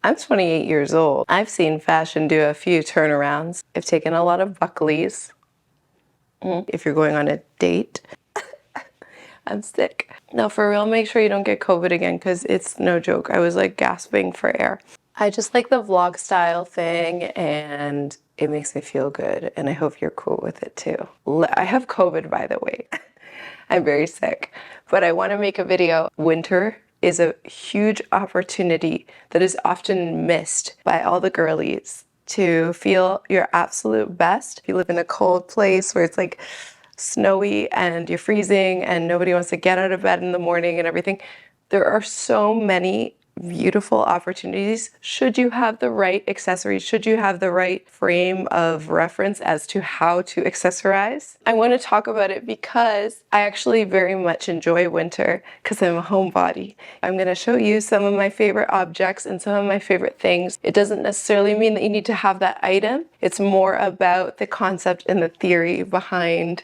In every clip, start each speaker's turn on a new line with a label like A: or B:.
A: I'm 28 years old. I've seen fashion do a few turnarounds. I've taken a lot of bucklies. If you're going on a date. I'm sick. No, for real, make sure you don't get COVID again because it's no joke. I was like gasping for air. I just like the vlog style thing and it makes me feel good and I hope you're cool with it too. I have COVID, by the way. I'm very sick, but I want to make a video. Winter is a huge opportunity that is often missed by all the girlies to feel your absolute best. If you live in a cold place where it's like snowy and you're freezing and nobody wants to get out of bed in the morning and everything, there are so many beautiful opportunities should you have the right accessories, should you have the right frame of reference as to how to accessorize. I want to talk about it because I actually very much enjoy winter because I'm a homebody. I'm going to show you some of my favorite objects and some of my favorite things. It doesn't necessarily mean that you need to have that item. It's more about the concept and the theory behind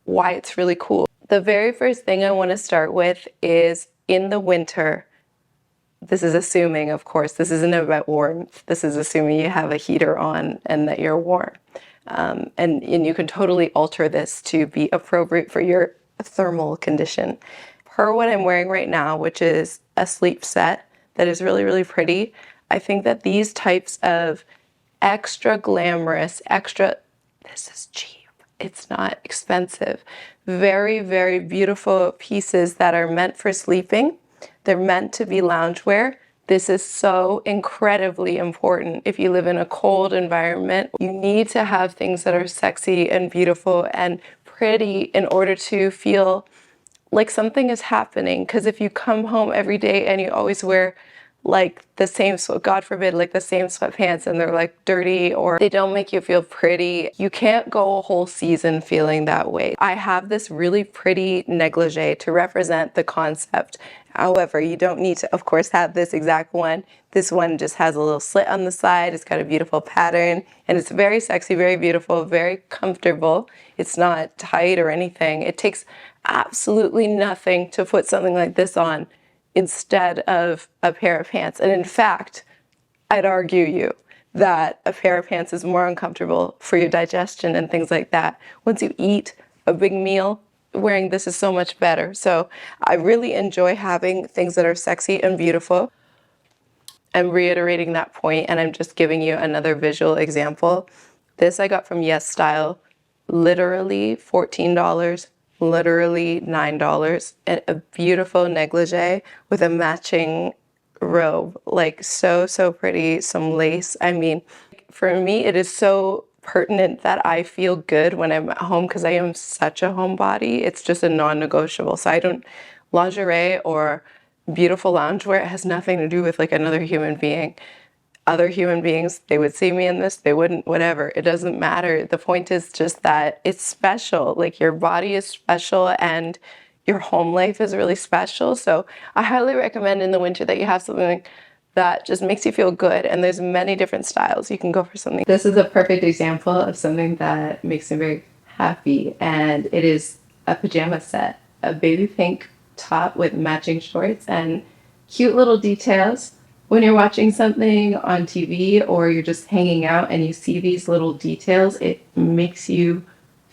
A: why it's really cool. The very first thing I want to start with is in the winter. This is assuming, of course, this isn't about warmth. This is assuming you have a heater on and that you're warm. And you can totally alter this to be appropriate for your thermal condition. Per what I'm wearing right now, which is a sleep set that is really, really pretty, I think that these types of extra glamorous, this is cheap, it's not expensive, very, very beautiful pieces that are meant for sleeping. They're meant to be loungewear. This is so incredibly important. If you live in a cold environment, you need to have things that are sexy and beautiful and pretty in order to feel like something is happening. Because if you come home every day and you always wear like the same, God forbid, like the same sweatpants and they're like dirty or they don't make you feel pretty, you can't go a whole season feeling that way. I have this really pretty negligee to represent the concept. However, you don't need to, of course, have this exact one. This one just has a little slit on the side. It's got a beautiful pattern and it's very sexy, very beautiful, very comfortable. It's not tight or anything. It takes absolutely nothing to put something like this on instead of a pair of pants. And in fact, I'd argue you that a pair of pants is more uncomfortable for your digestion and things like that. Once you eat a big meal, wearing this is so much better. So I really enjoy having things that are sexy and beautiful. I'm reiterating that point and I'm just giving you another visual example. This I got from Yes Style, literally $14. Literally $9, and a beautiful negligee with a matching robe, like so pretty, some lace. I mean, for me it is so pertinent that I feel good when I'm at home because I am such a homebody. It's just a non-negotiable. So I don't, lingerie or beautiful loungewear, it has nothing to do with like another human being. Other human beings, they would see me in this, they wouldn't, whatever. It doesn't matter. The point is just that it's special. Like your body is special and your home life is really special. So I highly recommend in the winter that you have something that just makes you feel good. And there's many different styles. You can go for something. This is a perfect example of something that makes me very happy. And it is a pajama set, a baby pink top with matching shorts and cute little details. When you're watching something on TV or you're just hanging out and you see these little details, it makes you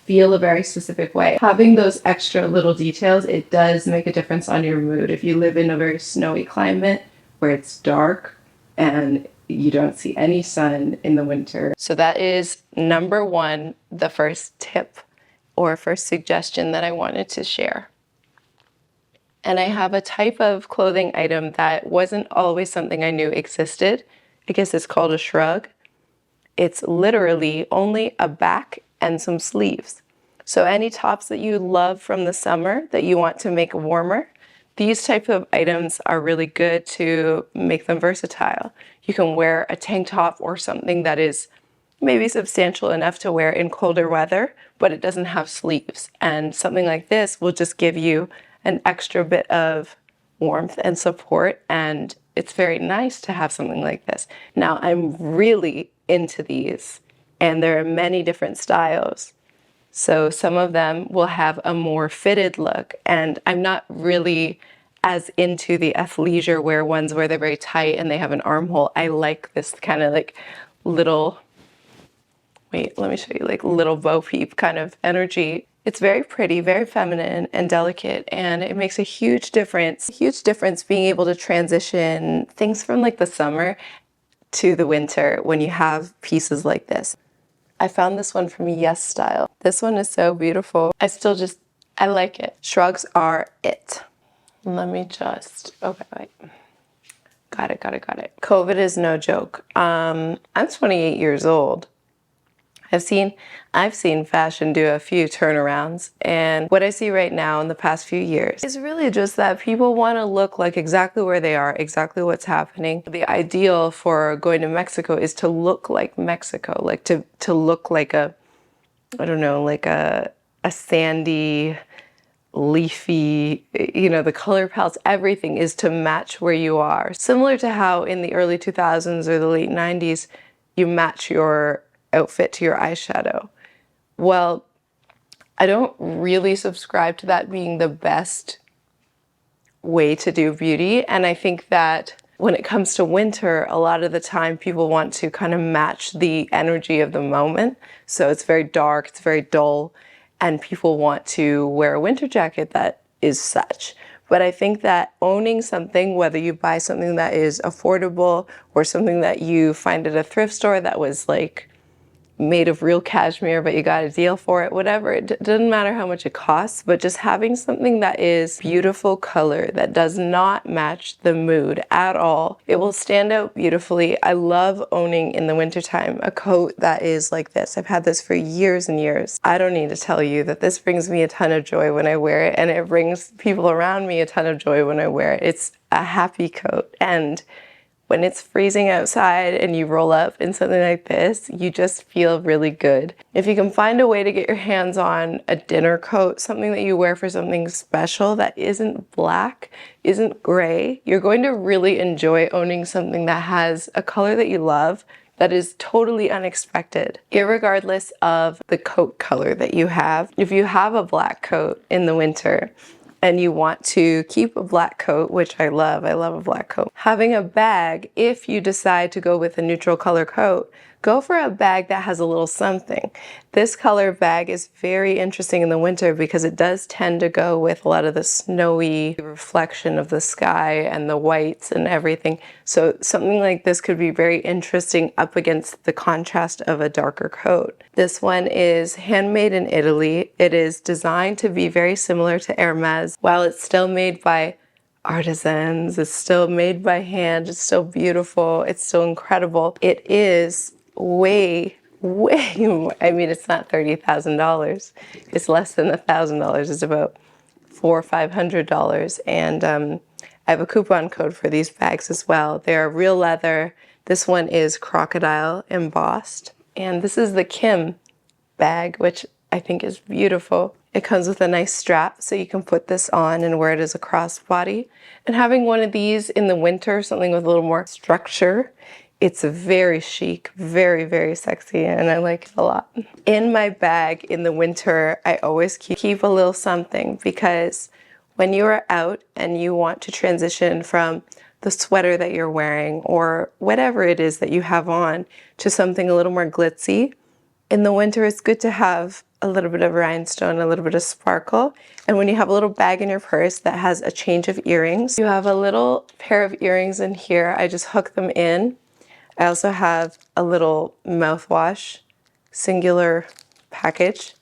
A: feel a very specific way. Having those extra little details, it does make a difference on your mood. If you live in a very snowy climate where it's dark and you don't see any sun in the winter. So that is number one, the first tip or first suggestion that I wanted to share. And I have a type of clothing item that wasn't always something I knew existed. I guess it's called a shrug. It's literally only a back and some sleeves. So any tops that you love from the summer that you want to make warmer, these type of items are really good to make them versatile. You can wear a tank top or something that is maybe substantial enough to wear in colder weather, but it doesn't have sleeves. And something like this will just give you an extra bit of warmth and support, and it's very nice to have something like this. Now, I'm really into these, and there are many different styles. So some of them will have a more fitted look, and I'm not really as into the athleisure wear ones where they're very tight and they have an armhole. I like this kind of like little, wait, let me show you, like little Bo Peep kind of energy. It's very pretty, very feminine and delicate, and it makes a huge difference. A huge difference being able to transition things from like the summer to the winter when you have pieces like this. I found this one from Yes Style. This one is so beautiful. I like it. Shrugs are it. Let me just, okay, wait. Got it. COVID is no joke. I'm 28 years old. I've seen fashion do a few turnarounds, and what I see right now in the past few years is really just that people want to look like exactly where they are, exactly what's happening. The ideal for going to Mexico is to look like Mexico, like to look like a, I don't know, like a sandy, leafy, the color palettes, everything is to match where you are. Similar to how in the early 2000s or the late 90s, you match your outfit to your eyeshadow. Well, I don't really subscribe to that being the best way to do beauty. And I think that when it comes to winter, a lot of the time people want to kind of match the energy of the moment. So it's very dark, it's very dull, and people want to wear a winter jacket that is such. But I think that owning something, whether you buy something that is affordable or something that you find at a thrift store that was like made of real cashmere, but you got a deal for it, whatever. It doesn't matter how much it costs, but just having something that is beautiful color, that does not match the mood at all, it will stand out beautifully. I love owning in the wintertime a coat that is like this. I've had this for years and years. I don't need to tell you that this brings me a ton of joy when I wear it, and it brings people around me a ton of joy when I wear it. It's a happy coat, and when it's freezing outside and you roll up in something like this, you just feel really good. If you can find a way to get your hands on a dinner coat, something that you wear for something special that isn't black, isn't gray, you're going to really enjoy owning something that has a color that you love that is totally unexpected, irregardless of the coat color that you have. If you have a black coat in the winter, and you want to keep a black coat, which I love a black coat. Having a bag, if you decide to go with a neutral color coat, go for a bag that has a little something. This color bag is very interesting in the winter because it does tend to go with a lot of the snowy reflection of the sky and the whites and everything. So something like this could be very interesting up against the contrast of a darker coat. This one is handmade in Italy. It is designed to be very similar to Hermes. While it's still made by artisans, it's still made by hand, it's still beautiful, it's still incredible. It is way more. I mean, it's not $30,000. It's less than $1,000. It's about $400 or $500. And I have a coupon code for these bags as well. They're real leather. This one is crocodile embossed. And this is the Kim bag, which I think is beautiful. It comes with a nice strap, so you can put this on and wear it as a crossbody. And having one of these in the winter, something with a little more structure, it's very chic, very, very sexy, and I like it a lot. In my bag in the winter, I always keep a little something, because when you are out and you want to transition from the sweater that you're wearing or whatever it is that you have on to something a little more glitzy, in the winter it's good to have a little bit of rhinestone, a little bit of sparkle. And when you have a little bag in your purse that has a change of earrings, you have a little pair of earrings in here. I just hook them in. I also have a little mouthwash, singular package.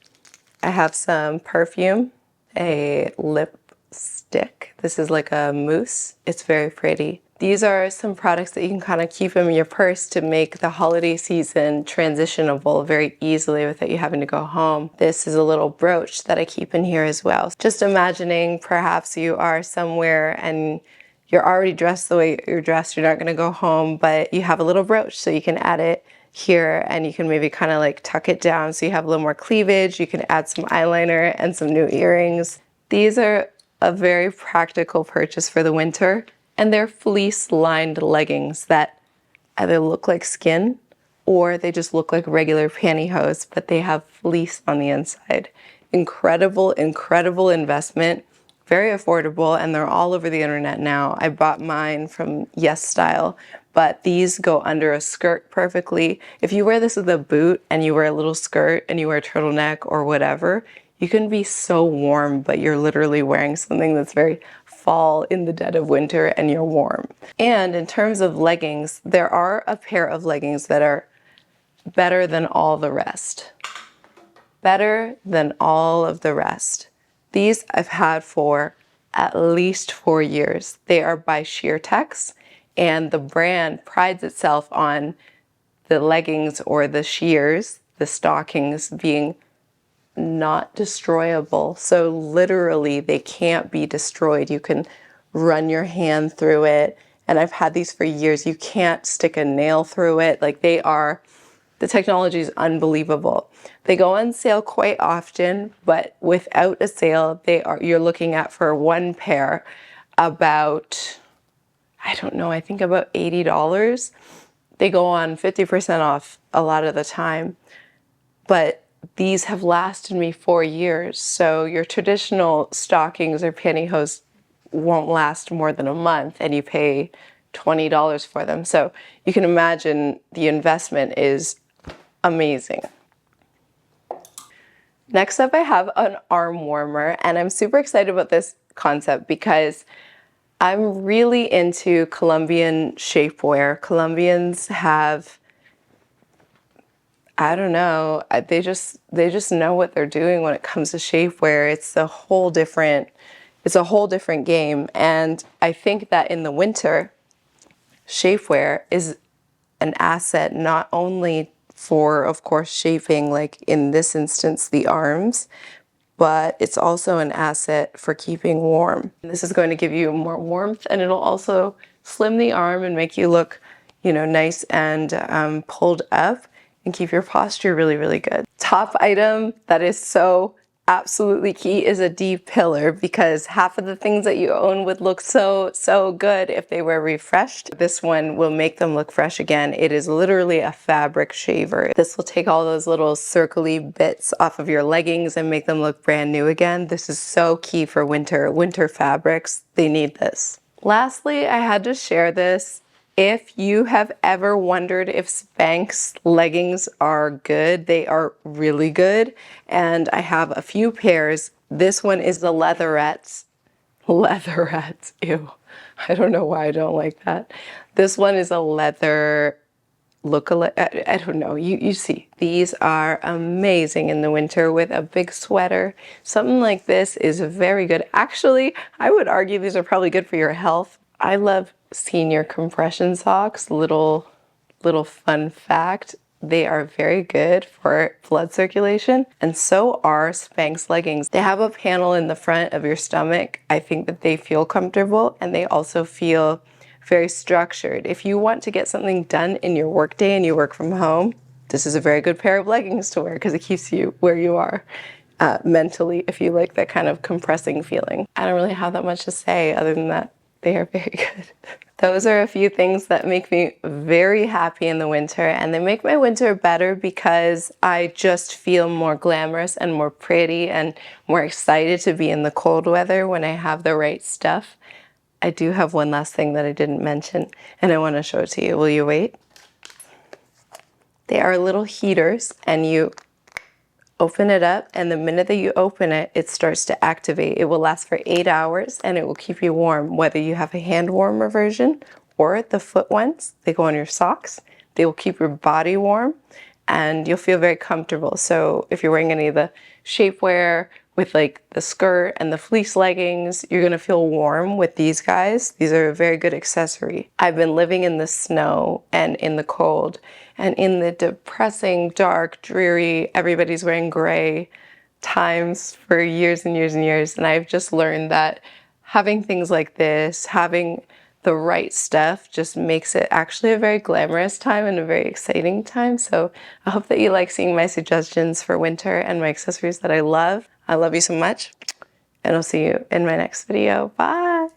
A: I have some perfume, a lipstick. This is like a mousse. It's very pretty. These are some products that you can kind of keep in your purse to make the holiday season transitionable very easily without you having to go home. This is a little brooch that I keep in here as well. Just imagining perhaps you are somewhere and you're already dressed the way you're dressed, you're not gonna go home, but you have a little brooch, so you can add it here and you can maybe kind of like tuck it down so you have a little more cleavage. You can add some eyeliner and some new earrings. These are a very practical purchase for the winter, and they're fleece-lined leggings that either look like skin or they just look like regular pantyhose, but they have fleece on the inside. Incredible, incredible investment. very affordable, and they're all over the internet now. I bought mine from Yes Style, but these go under a skirt perfectly. If you wear this with a boot and you wear a little skirt and you wear a turtleneck or whatever, you can be so warm, but you're literally wearing something that's very fall in the dead of winter and you're warm. And in terms of leggings, there are a pair of leggings that are better than all the rest. Better than all of the rest. These I've had for at least 4 years. They are by Sheertex, and the brand prides itself on the leggings or the sheers, the stockings, being not destroyable. So literally they can't be destroyed. You can run your hand through it. And I've had these for years. You can't stick a nail through it. Like the technology is unbelievable. They go on sale quite often, but without a sale, you're looking at, for one pair, about, I don't know, I think about $80. They go on 50% off a lot of the time, but these have lasted me 4 years. So your traditional stockings or pantyhose won't last more than a month, and you pay $20 for them. So you can imagine the investment is amazing. Next up, I have an arm warmer, and I'm super excited about this concept because I'm really into Colombian shapewear. Colombians have, I don't know, they just know what they're doing when it comes to shapewear. It's a whole different game. And I think that in the winter, shapewear is an asset not only for, of course, shaping, like in this instance, the arms, but it's also an asset for keeping warm. This is going to give you more warmth, and it'll also slim the arm and make you look, nice and pulled up, and keep your posture really, really good. Top item that is so absolutely key is a deep pillar, because half of the things that you own would look so good if they were refreshed. This one will make them look fresh again. It is literally a fabric shaver. This will take all those little circly bits off of your leggings and make them look brand new again. This is so key for winter fabrics. They need this. Lastly, I had to share this. If you have ever wondered if Spanx leggings are good, they are really good. And I have a few pairs. This one is the leatherettes. Leatherettes, ew. I don't know why I don't like that. This one is a leather look-alike. I don't know. You see, these are amazing in the winter with a big sweater. Something like this is very good. Actually, I would argue these are probably good for your health. I love senior compression socks. Little fun fact, they are very good for blood circulation, and so are Spanx leggings. They have a panel in the front of your stomach. I think that they feel comfortable, and they also feel very structured. If you want to get something done in your workday and you work from home, this is a very good pair of leggings to wear, because it keeps you where you are mentally, if you like that kind of compressing feeling. I don't really have that much to say other than that they are very good. Those are a few things that make me very happy in the winter, and they make my winter better because I just feel more glamorous and more pretty and more excited to be in the cold weather when I have the right stuff. I do have one last thing that I didn't mention, and I want to show it to you. Will you wait? They are little heaters, and you open it up, and the minute that you open it, it starts to activate. It will last for 8 hours, and it will keep you warm, whether you have a hand warmer version or the foot ones. They go on your socks. They will keep your body warm, and you'll feel very comfortable. So if you're wearing any of the shapewear with like the skirt and the fleece leggings, you're gonna feel warm with these guys. These are a very good accessory. I've been living in the snow and in the cold and in the depressing, dark, dreary, everybody's wearing gray times for years and years and years. And I've just learned that having things like this, having the right stuff, just makes it actually a very glamorous time and a very exciting time. So I hope that you like seeing my suggestions for winter and my accessories that I love. I love you so much, and I'll see you in my next video. Bye.